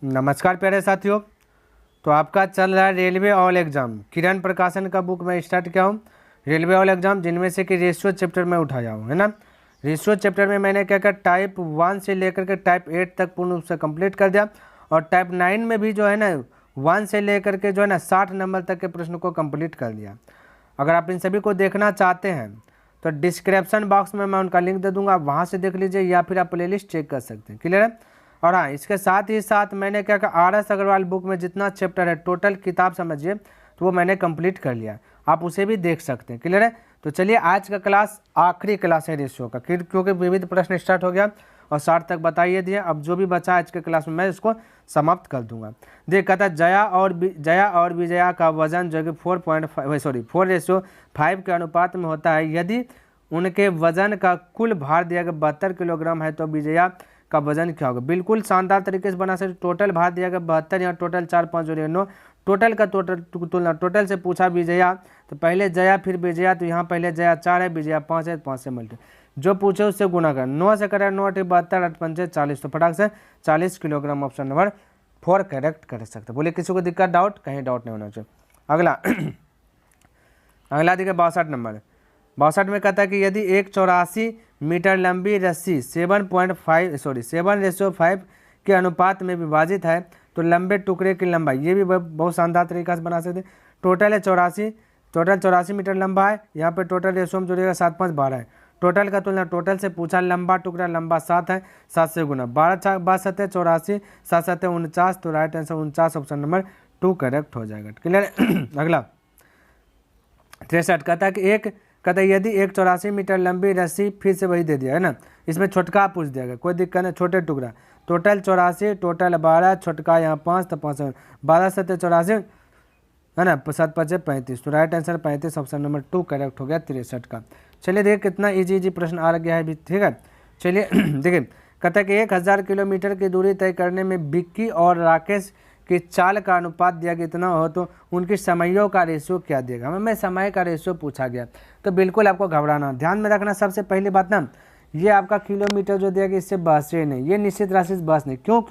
नमस्कार प्यारे साथियों। तो आपका चल रहा है रेलवे ऑल एग्जाम। किरण प्रकाशन का बुक मैं स्टार्ट किया हूँ, रेलवे ऑल एग्जाम, जिनमें से कि रेशियो चैप्टर में उठाया हूँ, है ना। रेशियो चैप्टर में मैंने क्या किया, टाइप 1 से लेकर के टाइप 8 तक पूर्ण रूप से कंप्लीट कर दिया। और टाइप 9 में भी जो है ना 1 से लेकर के जो है ना 60 नंबर तक के प्रश्न को कंप्लीट कर दिया। अगर आप इन सभी को देखना चाहते हैं तो डिस्क्रिप्शन बॉक्स में मैं उनका लिंक दे दूंगा, आप वहाँ से देख लीजिए या फिर आप प्लेलिस्ट चेक कर सकते हैं। क्लियर है। और हाँ, इसके साथ ही साथ मैंने क्या कहा, RS अग्रवाल बुक में जितना चैप्टर है टोटल किताब समझिए तो वो मैंने कंप्लीट कर लिया, आप उसे भी देख सकते हैं। क्लियर है। तो चलिए, आज का क्लास आखिरी क्लास है रेशियो का, क्योंकि विविध प्रश्न स्टार्ट हो गया और 60 तक बताइए दिए। अब जो भी बचा आज के क्लास में मैं इसको समाप्त कर दूंगा। देख, कहता है जया और विजया का वजन जो कि 4:5 के अनुपात में होता है। यदि उनके वजन का कुल भार दिया गया 72 किलोग्राम है तो विजया का वजन क्या होगा। बिल्कुल शानदार तरीके से बना सकते। टोटल भार दिया गया 72, यहाँ टोटल 4 5 जोड़िए 9, टोटल का तुलना टोटल से पूछा विजया, तो पहले जया फिर विजया, तो यहाँ पहले जया 4 है, विजया 5 है, 5 से मल्टी जो पूछे उससे गुना कर, 9 से करें 9 72 8 5 40, तो फटाक से 40 किलोग्राम ऑप्शन नंबर 4 करेक्ट कर सकते। बोले किसी को दिक्कत, डाउट, कहीं डाउट नहीं होना चाहिए। अगला अगला देखिए 62 नंबर। 62 में कहता है कि यदि एक 84 मीटर लंबी रस्सी 7:5 के अनुपात में विभाजित है तो लंबे टुकड़े की लंबाई, ये भी बहुत शानदार तरीका से बना सकते हैं। टोटल है 84 मीटर लंबा है, यहाँ पे टोटल रेशो में जोड़िएगा 7 5 12 है। टोटल का तुलना टोटल से पूछा, लंबा टुकड़ा लंबा 7 है, 7 से गुना 12 बात 7 84, 7 7 49, तो right answer 49 option number 2 correct हो जाएगा। क्लियर। अगला 63 कहता है कि यदि एक 84 मीटर लंबी रस्सी, फिर से वही दे दिया है ना, इसमें छोटका पूछ दिया गया, कोई दिक्कत नहीं, छोटे टुकड़ा, टोटल 84, टोटल 12, छोटका यहाँ 5, तो 5 12 7 84 है ना, 7 5 35, तो right answer 35 option number 2 correct हो गया 63 का। चलिए देखिए कितना इजी प्रश्न आ गया है भी, ठीक है। चलिए देखिए, कहता है कि 1000 किलोमीटर की दूरी तय करने में विक्की और राकेश कि चाल का अनुपात दिया गया इतना हो तो उनकी समयों का रेशियो क्या देगा। हमें समय का रेशियो पूछा गया, तो बिल्कुल आपको घबराना, ध्यान में रखना। सबसे पहली बात ना, ये आपका किलोमीटर जो दिया गया इससे बहस ही नहीं, ये निश्चित राशि से बहस नहीं। क्यों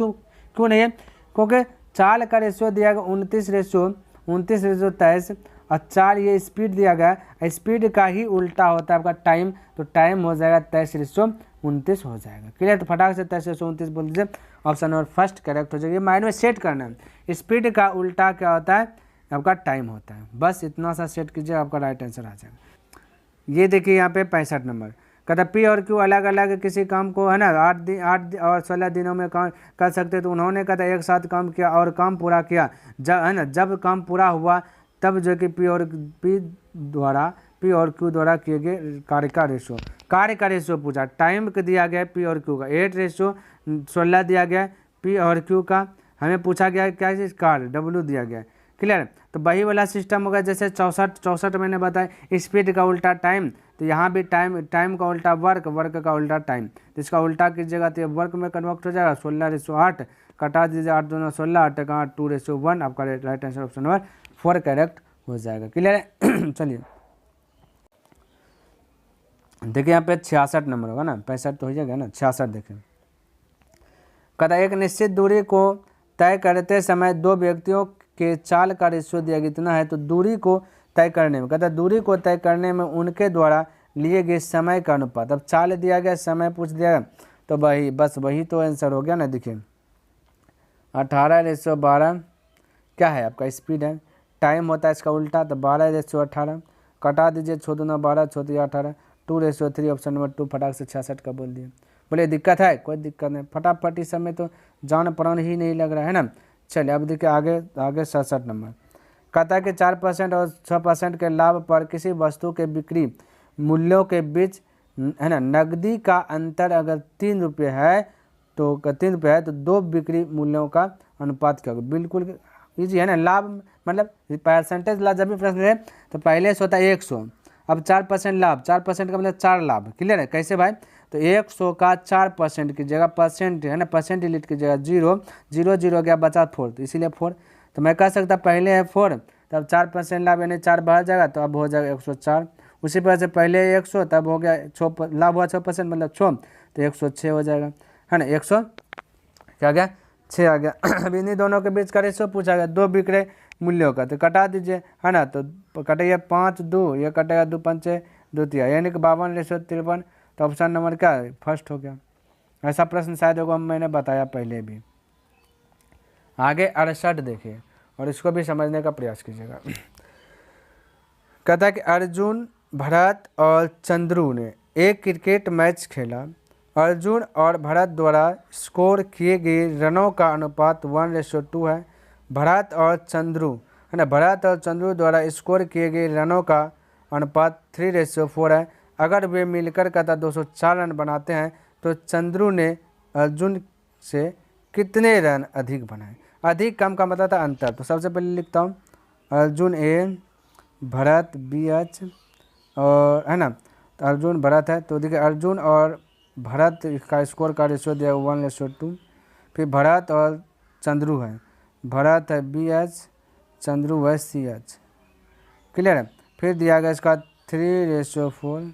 नहीं है, क्योंकि चाल का रेशियो दिया गया 29:23 और 4 ये स्पीड दिया गया, स्पीड का ही उल्टा होता है आपका टाइम, तो टाइम हो जाएगा 23:29 हो जाएगा। क्लियर। तो फटाक से 23:29 बोल दीजिए, ऑप्शन नंबर फर्स्ट करेक्ट हो जाएगा। माइंड में सेट करना है, स्पीड का उल्टा क्या होता है, आपका टाइम होता है, बस इतना सा सेट कीजिए, आपका राइट आंसर आ जाएगा। ये देखिए यहाँ पे 65 नंबर, कहता पी और क्यू अलग अलग किसी काम को है ना 8 और 16 दिनों में काम कर सकते, तो उन्होंने कहता एक साथ काम किया और काम पूरा किया, जब है ना जब काम पूरा हुआ तब जो कि पी और क्यू द्वारा किए गए कार्य का रेशियो पूछा। टाइम का दिया गया पी और क्यू का 8:16 दिया गया, पी और क्यू का हमें पूछा गया क्या चीज़, कार्य डब्ल्यू दिया गया। क्लियर। तो वही वाला सिस्टम होगा जैसे 64 मैंने बताया, स्पीड का उल्टा टाइम, तो यहाँ भी टाइम का उल्टा वर्क का उल्टा टाइम, तो इसका उल्टा कीजिएगा तो वर्क में कन्वर्ट हो जाएगा। 16:8 कटा दीजिए, 8 2 16, 8 का 2:1, आपका right answer option number 4 correct हो जाएगा। क्लियर है। चलिए देखिए यहाँ पे 66 नंबर होगा ना, 65 तो हो जाएगा ना, 66 देखें। कहता एक निश्चित दूरी को तय करते समय दो व्यक्तियों के चाल का रेशियो दिया गया इतना है, तो दूरी को तय करने में, कहता दूरी को तय करने में उनके द्वारा लिए गए समय का अनुपात, अब चाल दिया गया, समय पूछ दिया गया, तो वही तो आंसर हो गया ना। देखिए 18:12 क्या है आपका, स्पीड है, टाइम होता है इसका उल्टा, तो 12:18 कटा दीजिए, 6 2 12, 6 3 18, 2:3 ऑप्शन नंबर 2 फटाक से 66 का बोल दिया। बोले दिक्कत है, कोई दिक्कत नहीं, फटाफट इस समय तो जान प्राण ही नहीं लग रहा है ना। चलिए अब देखिए आगे 67 नंबर, कहता है कि 4% और 6% के लाभ पर किसी वस्तु के बिक्री मूल्यों के बीच है ना नकदी का अंतर अगर 3 रुपये है तो 3 रुपये है तो दो बिक्री मूल्यों का अनुपात क्या होगा। बिल्कुल इजी है ना, लाभ मतलब परसेंटेज लाभ जब भी प्रश्न है तो पहले से होता है 100, अब 4% लाभ, 4% का मतलब 4 लाभ। क्लियर है, कैसे भाई, तो 100 का 4% की जगह परसेंट है ना, परसेंट डिलीट की जगह 0 0 0 गया, बचा 4, तो इसीलिए 4, तो मैं कह सकता पहले है 4, तब 4% लाभ यानी 4 बढ़ जाएगा, तो अब हो जाएगा 104। उसी तरह से पहले 100 तब हो गया 6 लाभ हुआ 6% मतलब 6, तो 106 हो जाएगा है ना। 100 क्या गया 6 आ गया। अब इन्हीं दोनों के बीच का रेशियो पूछा गया, 2 विक्रय मूल्यों का, तो कटा दीजिए, है ना। तो कटेगा 5 2, ये कटेगा 2 5 2 3, यानी कि 52:53। तो ऑप्शन नंबर क्या है, फर्स्ट हो गया। ऐसा प्रश्न शायद होगा, मैंने बताया पहले भी। आगे 68 देखिए, और इसको भी समझने का प्रयास कीजिएगा। कहता है कि अर्जुन, भरत और चंद्रू ने एक क्रिकेट मैच खेला। अर्जुन और भरत द्वारा स्कोर किए गए रनों का अनुपात 1:2 है। भरत और चंद्रू, है ना, भरत और चंद्रू द्वारा स्कोर किए गए रनों का अनुपात 3:4 है। अगर वे मिलकर कहता 204 रन बनाते हैं तो चंद्रू ने अर्जुन से कितने रन अधिक बनाए। अधिक कम का मतलब था अंतर। तो सबसे पहले लिखता हूँ अर्जुन ए, भरत बी एच, और है ना, तो अर्जुन भरत है, तो देखिए अर्जुन और भरत का स्कोर का रेशियो दिया 1:2। फिर भरत और चंद्रू है, भरत है बी एच, चंद्रू है सी एच, क्लियर है। फिर दिया गया इसका 3:4,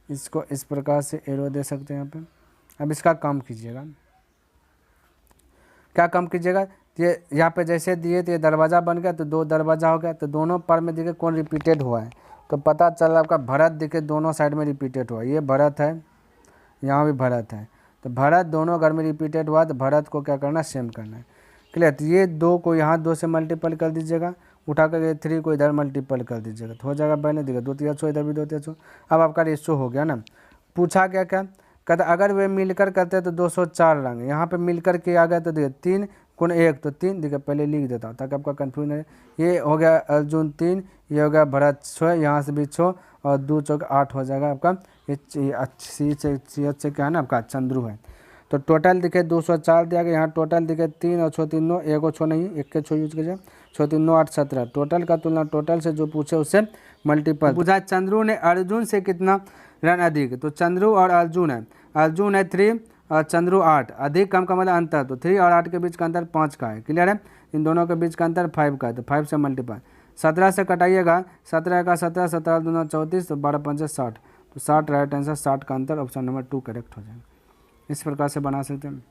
इसको इस प्रकार से एरो दे सकते हैं यहाँ पे। अब इसका काम कीजिएगा, क्या काम कीजिएगा, ये यहाँ पे जैसे दिए तो ये दरवाज़ा बन गया, तो 2 दरवाज़ा हो गया, तो दोनों पर में देखिए कौन रिपीटेड हुआ है, तो पता चला आपका भरत देखिए दोनों साइड में रिपीटेड हुआ। ये भरत है, यहाँ भी भरत है, तो भरत दोनों घर में रिपीटेड हुआ, तो भरत को क्या करना, सेम करना है, क्लियर। तो ये 2 को यहाँ 2 से मल्टीपल कर दीजिएगा, उठा कर ये 3 को इधर मल्टीपल कर दीजिएगा, तो हो जाएगा बैलेंस। देखिए 2 3 6, इधर भी 2 3 6। अब आपका रेशियो हो गया ना। पूछा क्या क्या, कहता अगर वे मिलकर करते तो 204 रन, यहाँ पे मिलकर के आ गया, तो देखिए 3 गुण 1 तो 3, देखिए पहले लिख देता हूँ ताकि आपका कन्फ्यूजन है। ये हो गया अर्जुन 3, ये हो गया भरत 6, यहाँ से भी 6, और 2 चौक 8 हो जाएगा आपका। ये सी से क्या है ना आपका चंद्रू है। तो टोटल दिखे 204 दिया गया, यहाँ टोटल दिखे 3 और 6 3 9, 1 और 6 नहीं, 1 के 6 यूज कीजिए, 6 3 9 8 17। टोटल का तुलना टोटल से जो पूछे उससे मल्टीपल। पूछा चंद्रू ने अर्जुन से कितना रन अधिक, तो चंद्रू और अर्जुन है, अर्जुन है 3 और चंद्रू 8, अधिक कम का मतलब अंतर, तो 3 और 8 के बीच का अंतर 5 का है, क्लियर है। इन दोनों के बीच का अंतर 5 का है, तो 5 से मल्टीपल। 17 से कटाइएगा, 17 का 17, 17 दूना 34, तो 12 5 60, तो 60 राइट आंसर, 60 का अंतर, ऑप्शन नंबर 2 करेक्ट हो जाएगा। इस प्रकार से बना सकते हैं।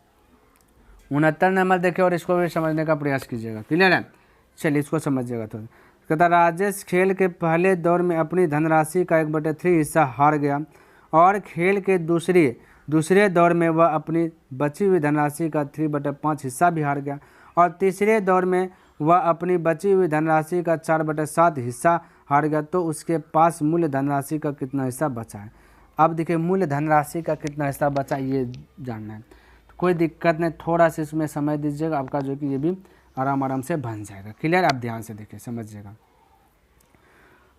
69 नंबर देखिए, और इसको भी समझने का प्रयास कीजिएगा, क्लियर है। चलिए इसको समझिएगा थोड़ा। कहता राजेश खेल के पहले दौर में अपनी धनराशि का 1/3 हिस्सा हार गया, और खेल के दूसरे दौर में वह अपनी बची हुई धनराशि का 3/5 हिस्सा भी हार गया, और तीसरे दौर में वह अपनी बची हुई धनराशि का 4/7 हिस्सा हार गया, तो उसके पास मूल्य धनराशि का कितना हिस्सा बचा है। अब देखिए मूल्य धनराशि का कितना हिस्सा बचा ये जानना है, तो कोई दिक्कत नहीं, थोड़ा सा इसमें समय दीजिएगा, आपका जो कि ये भी आराम से बन जाएगा, क्लियर। आप ध्यान से देखिए समझिएगा।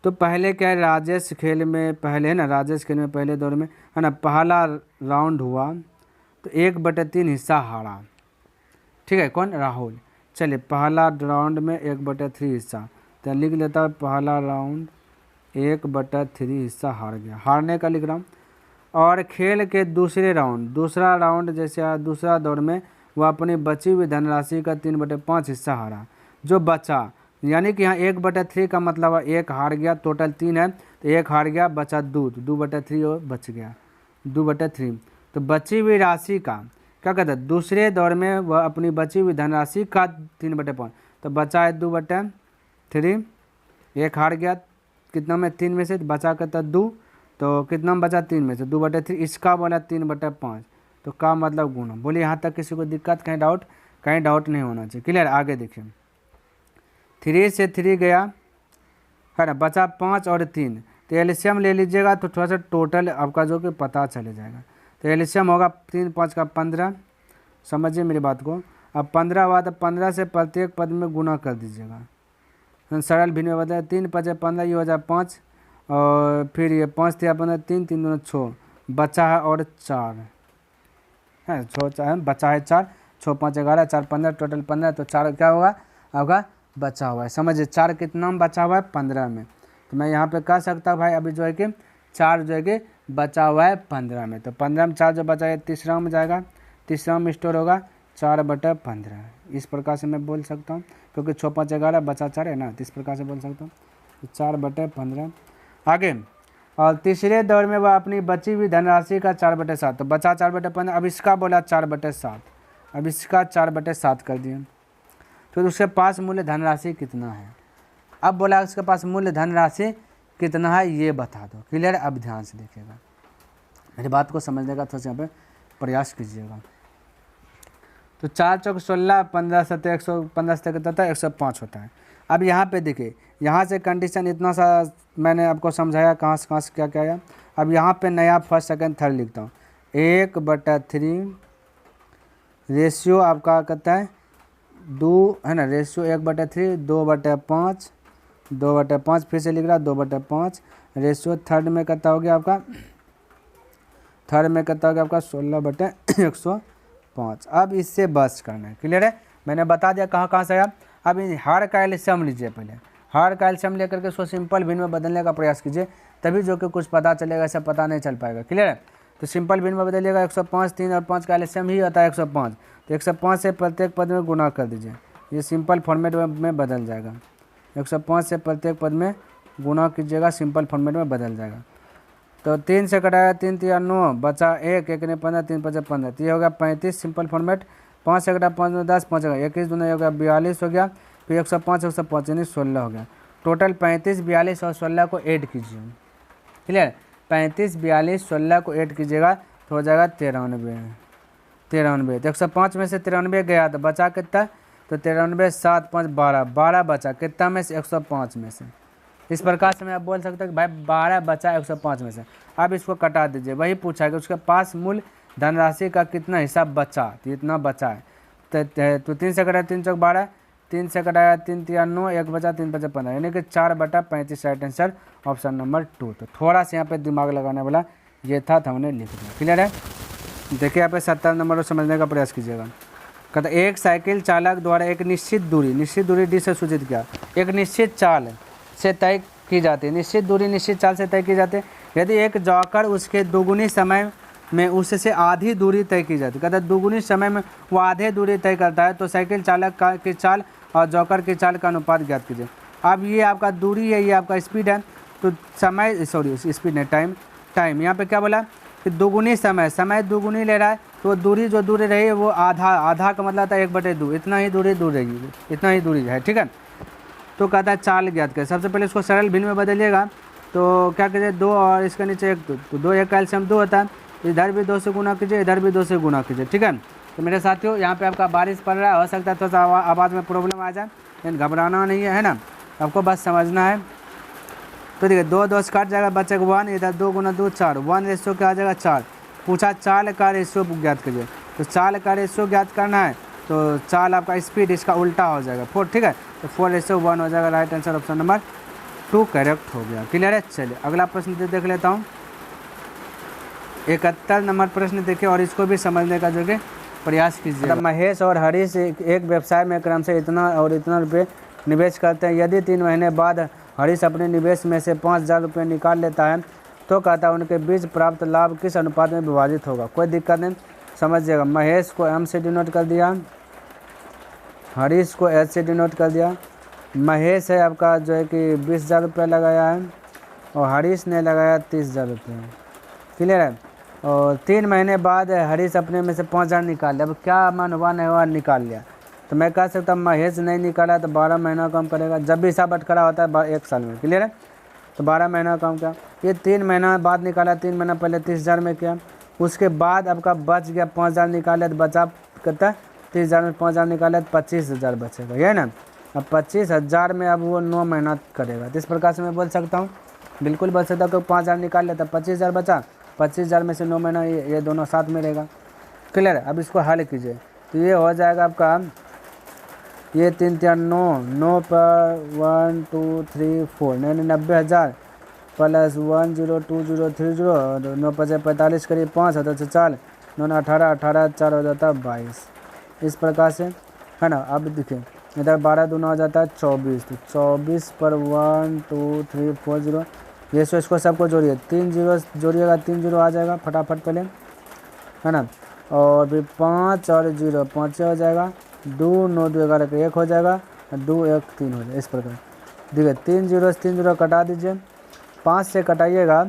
तो पहले क्या है, राजेश खेल में पहले है ना, राजेश खेल में पहले दौर में है ना, पहला राउंड हुआ तो 1/3 हिस्सा हारा, ठीक है, कौन, राहुल। चलिए पहला राउंड में 1/3 हिस्सा, तो लिख लेता है पहला राउंड 1/3 हिस्सा हार गया, हारने का लिख रहा हूँ। और खेल के दूसरा राउंड जैसे दूसरा दौर में वह अपनी बची हुई धनराशि का 3/5 हिस्सा हारा, जो बचा, यानी कि यहाँ 1/3 का मतलब है 1 हार गया, टोटल 3 है, तो 1 हार गया, बचा 2/3 और बच गया 2/3। तो बची हुई राशि का क्या कहते हैं, दूसरे दौर में वह अपनी बची हुई धनराशि का 3/5, तो बचा है 2/3, 1 हार गया कितना में, 3 में से, बचा कहता 2, तो कितना में बचा, 3 में से 2/3, इसका बोला 3/5, तो का मतलब गुना। बोलिए यहाँ तक किसी को दिक्कत, कहीं डाउट नहीं होना चाहिए, क्लियर। आगे देखिए 3 से 3 गया है ना, बचा 5 और 3, तो एलसीएम ले लीजिएगा, तो थोड़ा सा टोटल आपका जो कि पता चले जाएगा। तो एलसीएम होगा 3 5 का 15, समझिए मेरी बात को। अब 15 हुआ तो 15 से प्रत्येक पद में गुना कर दीजिएगा, सरल भिन्न में बताया, 3 5 15, ये हो जाए 5, और फिर ये 5 3 15, 3 3 2 6, बचा है और 4 है, 6 बचा है 4, 6 5 11, 4 15, टोटल 15, तो 4 क्या होगा आपका बचा हुआ है, समझिए 4 कितना में बचा हुआ है, 15 में। तो मैं यहाँ पे कह सकता हूँ भाई अभी जो है कि 4 जो है कि बचा हुआ है 15 में, तो 15 में 4 जो बचा है तीसरा में जाएगा, तीसरा में स्टोर होगा 4/15, इस प्रकार से मैं बोल सकता हूँ, क्योंकि 6 5 11 बचा 4 है ना, तो इस प्रकार से बोल सकता हूँ, तो 4/15। आगे, और तीसरे दौर में वह अपनी बची हुई धनराशि का 4/7, तो बचा 4/15, अब इसका बोला 4/7, अब इसका 4/7 कर दिए। तो उसके पास मूल्य धनराशि कितना है। अब बोला उसके पास मूल्य धनराशि कितना है ये बता दो। क्लियर। अब ध्यान से देखिएगा, मेरी बात को समझने का थोड़ा सा यहाँ पे प्रयास कीजिएगा। तो 4 चौक 16, 15 सतह 115 सतह कितना होता है 105 होता है। अब यहाँ पे देखिए, यहाँ से कंडीशन इतना सा मैंने आपको समझाया कहाँ से क्या क्या आया। अब यहाँ पे नया फर्स्ट सेकंड थर्ड लिखता हूँ। 1/3 रेशियो आपका कहता है 2 है ना, रेशियो 1/3 2/5 2/5 फिर से लिख रहा 2/5 रेशियो थर्ड में कहता हो गया आपका, थर्ड में कहता हो गया आपका 16/105। अब इससे बस करना है। क्लियर है, मैंने बता दिया कहाँ कहाँ से आया। अब हर का एलसीएम लीजिए, पहले हर का एलसीएम लेकर के उसको सिंपल भिन्न में बदलने का प्रयास कीजिए, तभी जो कि कुछ पता चलेगा, ऐसा पता नहीं चल पाएगा। क्लियर है, तो सिंपल भिन्न में बदलिएगा। 105 3 और 5 का एलसीएम ही आता है 105, तो 105 से प्रत्येक पद में गुना कर दीजिए, ये सिंपल फॉर्मेट में बदल जाएगा। 105 से प्रत्येक पद में गुना कीजिएगा, सिंपल फॉर्मेट में बदल जाएगा। तो 3 से कटाया 3 3 9 बचा 1 1 ने 15 3 5 15, तो ये हो गया 35 सिंपल फॉर्मेट। 5 से कटा 5 में 10 5 हो गया 21 दूना हो गया 42 हो गया, फिर 105 105 यानी 16 हो गया। टोटल 35 42 और 16 को ऐड कीजिए। क्लियर, 35 42 16 को ऐड कीजिएगा तो हो जाएगा 93। तो 105 में से 93 गया तो बचा कितना, तो 93 7 5 12 12 बचा कितना में से 105 में से। इस प्रकार से मैं आप बोल सकते हैं कि भाई 12 बचा 105 में से। अब इसको कटा दीजिए, वही पूछा कि उसके पास मूल धनराशि का कितना हिस्सा बचा, तो इतना बचा है। तो 3 से कटाया 3 चौक 12, 3 से कटाया 3 3 9 1 बचा 3 5 15, यानी कि 4/35 राइट आंसर ऑप्शन नंबर 2। तो थोड़ा सा यहाँ पे दिमाग लगाने वाला ये था, तो हमने लिख दिया। क्लियर है, देखिए यहाँ पे 70 नंबर को समझने का प्रयास कीजिएगा। कहता एक साइकिल चालक द्वारा एक निश्चित दूरी डी से सूचित किया, एक निश्चित चाल से तय की जाती है। निश्चित दूरी निश्चित चाल से तय की जाती है। यदि एक जॉकर उसके दोगुनी समय में उससे आधी दूरी तय की जाती है, कहता है दोगुनी समय में वो आधे दूरी तय करता है, तो साइकिल चालक की चाल और जॉकर की चाल का अनुपात ज्ञात कीजिए। अब ये आपका दूरी है, ये आपका स्पीड है, तो समय स्पीड नहीं टाइम यहाँ पे क्या बोला कि दोगुनी समय दोगुनी ले रहा है, तो दूरी जो दूरी रही है वो आधा का मतलब था 1/2, इतना ही दूरी दूर रहेगी, इतना ही दूरी है। ठीक है, तो कहता है चाल ज्ञात करें। सबसे पहले इसको सरल भिन्न में बदलिएगा, तो क्या कीजिए 2 और इसके नीचे 1, तो 2 1 का एलसीएम 2 होता है, इधर भी 2 से गुना कीजिए, इधर भी 2 से गुना कीजिए। ठीक है, तो मेरे साथियों यहाँ पे आपका बारिश पड़ रहा है, हो सकता है थोड़ा सा आवाज़ में प्रॉब्लम आ जाए, लेकिन घबराना नहीं है ना, आपको बस समझना है। तो देखिए 2 2 कट जाएगा, बचेगा 1, इधर 2 गुना 2 4, 1 रेशियो क्या आ जाएगा 4। पूछा चाल का रेशियो ज्ञात कीजिए, तो चाल का रेशियो ज्ञात करना है, तो चाल आपका स्पीड इसका उल्टा हो जाएगा 4। ठीक है, तो 4:1 हो जाएगा, right answer option number 2 correct हो गया। क्लियर है, चलिए अगला प्रश्न देख लेता हूँ। 71 नंबर प्रश्न देखिए और इसको भी समझने का जो कि प्रयास कीजिए। महेश और हरीश एक व्यवसाय में क्रम से इतना और इतना रुपये निवेश करते हैं। यदि 3 महीने बाद हरीश अपने निवेश में से 5,000 रुपये निकाल लेता है, तो कहता है उनके बीच प्राप्त लाभ किस अनुपात में विभाजित होगा। कोई दिक्कत नहीं, समझिएगा। महेश को M से डिनोट कर दिया, हरीश को H से डिनोट कर दिया। महेश है आपका जो है कि 20,000 रुपये लगाया है और हरीश ने लगाया 30,000 रुपये। क्लियर है, और 3 महीने बाद हरीश अपने में से 5,000 निकाल लिया। अब क्या मन हुआ नहीं हुआ निकाल लिया, तो मैं कह सकता हूँ महेश नहीं निकाला तो 12 महीना कम करेगा। जब भी हिसाब अटकरा होता है 1 साल में। क्लियर है, तो 12 महीना कम किया। ये 3 महीना बाद निकाला, 3 महीना पहले 30,000 में किया, उसके बाद आपका बच गया 5,000 निकाले तो बचा कितना 30,000 में 5,000 निकाले तो 25,000 बचेगा, ये ना। अब 25,000 में अब वो 9 महीना करेगा, तो इस प्रकार से मैं बोल सकता हूँ, बिल्कुल बोल सकता हूँ कि 5,000 निकाल लेता 25,000 बचा, 25,000 में से 9 महीना ये दोनों साथ में रहेगा। क्लियर है, अब इसको हल कीजिए, तो ये हो जाएगा आपका ये 3 3 9 9 पर 1 2 3 4 90,000 प्लस 1 0 2 0 3 0 और 9 5 45 करीब 5 होता है 4 9 18 18 4 हो जाता है 22। इस प्रकार से है ना। अब देखिए इधर 12 दूना हो जाता है 24, तो 24 पर 1 2 3 4 0, ये सो इसको सबको जोड़िए, 3 0 जोड़िएगा 3 0 आ जाएगा फटाफट पहले, है ना। और फिर 5 और 0 5 हो जाएगा, 2 9 2 11 1 हो जाएगा, 2 1 3 हो जाएगा। इस प्रकार देखिए 3 0 से 3 0 कटा दीजिए, 5 से कटाइएगा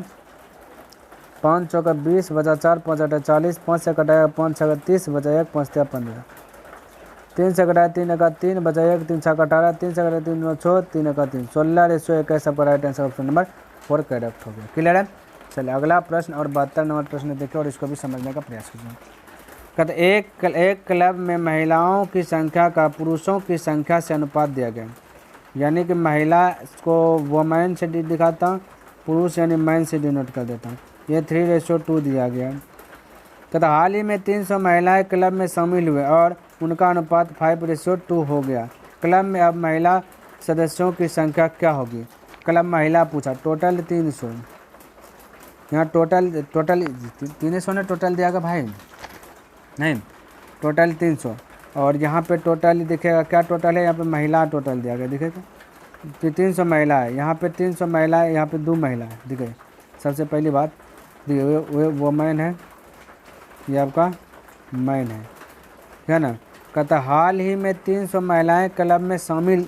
5 चौका 20 बचा 4 5 8 40 5 से कटाएगा 5 6 30 बचा 1 5 15 3 से कटाया 3 1 3 बचा 1 3 6 18 3 से कटाया 3 9 3 1 3 16:1 सबका right answer option number 4 correct हो गया। क्लियर है। चलिए अगला प्रश्न और 72 नंबर प्रश्न देखें और इसको भी समझने का प्रयास कीजिए। कहते एक क्लब में महिलाओं की संख्या का पुरुषों की संख्या से अनुपात दिया गया, यानी कि महिला को वोमेन से दिखाता हूँ, पुरुष यानी मैन से डिनोट कर देता हूँ। ये 3:2 दिया गया। कहता हाल ही में 300 महिलाएं क्लब में शामिल हुए और उनका अनुपात 5:2 हो गया। क्लब में अब महिला सदस्यों की संख्या क्या होगी? क्लब महिला पूछा, टोटल 300, यहाँ टोटल 300 ने टोटल दिया गया भाई, नहीं टोटल 300, और यहाँ पे टोटल दिखेगा क्या टोटल है, यहाँ पे महिला टोटल दिया गया दिखेगा, 300 महिला है, यहाँ पे 300 महिला है, यहाँ पे 2 महिला है दिखे। सबसे पहली बात देखिए वो मैन है, ये आपका मैन है ना। कहता हाल ही में 300 महिलाएं क्लब में शामिल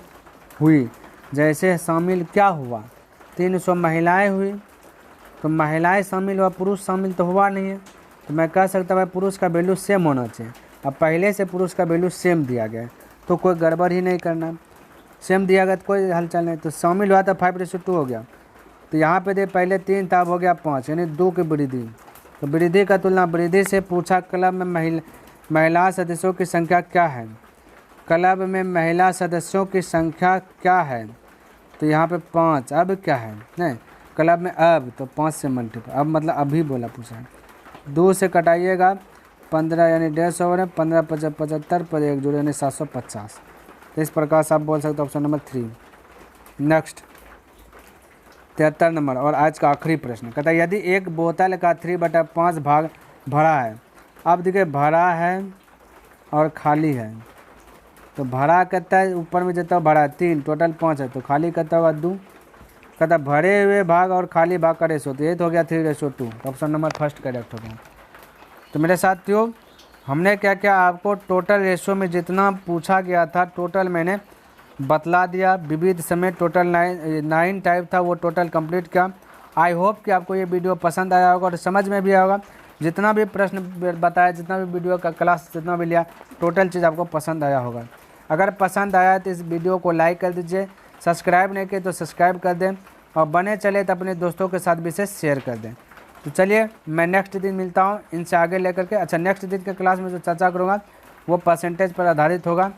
हुई। जैसे शामिल क्या हुआ, 300 महिलाएं हुई तो महिलाएं शामिल हुआ, पुरुष शामिल तो हुआ नहीं है, तो मैं कह सकता भाई पुरुष का वैल्यू सेम होना चाहिए। अब पहले से पुरुष का वैल्यू सेम दिया गया है तो कोई गड़बड़ ही नहीं करना, सेम दिया गया तो कोई हलचल नहीं, तो शामिल हुआ तो 5:2 हो गया। तो यहाँ पे दे पहले 3 था, अब हो गया 5, यानी 2 की वृद्धि। तो वृद्धि का तुलना वृद्धि से पूछा, क्लब में महिला सदस्यों की संख्या क्या है? क्लब में महिला सदस्यों की संख्या क्या है? तो यहाँ पे 5, अब क्या है नहीं क्लब में, अब तो 5 से मल्टीप्लाई, अब मतलब अभी बोला पूछा है। 2 से कटाइएगा 15 यानी 150 हो रहे हैं, 15 50 75 पर 1 जोड़े यानी 750। तो इस प्रकार से आप बोल सकते हो ऑप्शन नंबर 3। नेक्स्ट 73 नंबर और आज का आखिरी प्रश्न। कहता है यदि एक बोतल का 3/5 भाग भरा है, अब देखिए भरा है और खाली है, तो भरा कहता है ऊपर में जितना भरा है 3, टोटल 5 है, तो खाली कहता होगा 2। कहता भरे हुए भाग और खाली भाग का रेशो, तो ये तो हो गया 3:2, तो ऑप्शन नंबर फर्स्ट करेक्ट हो गया। तो मेरे साथियों हमने क्या क्या आपको टोटल रेशो में जितना पूछा गया था टोटल मैंने बतला दिया। विविध समय टोटल 9 टाइप था, वो टोटल कंप्लीट किया। आई होप कि आपको ये वीडियो पसंद आया होगा और समझ में भी आया होगा। जितना भी प्रश्न बताया, जितना भी वीडियो का क्लास जितना भी लिया, टोटल चीज़ आपको पसंद आया होगा। अगर पसंद आया तो इस वीडियो को लाइक कर दीजिए, सब्सक्राइब नहीं किए तो सब्सक्राइब कर दें, और बने चले तो अपने दोस्तों के साथ भी इसे शेयर कर दें। तो चलिए मैं नेक्स्ट दिन मिलता हूँ इनसे आगे लेकर के। अच्छा, नेक्स्ट दिन के क्लास में जो चर्चा करूँगा वो परसेंटेज पर आधारित होगा,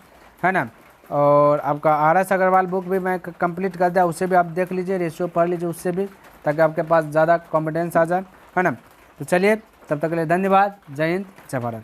है ना। और आपका RS अग्रवाल बुक भी मैं कंप्लीट कर दिया, उससे भी आप देख लीजिए, रेशियो पढ़ लीजिए उससे भी, ताकि आपके पास ज़्यादा कॉन्फिडेंस आ जाए, है ना। तो चलिए तब तक के लिए धन्यवाद। जय हिंद, जय भारत।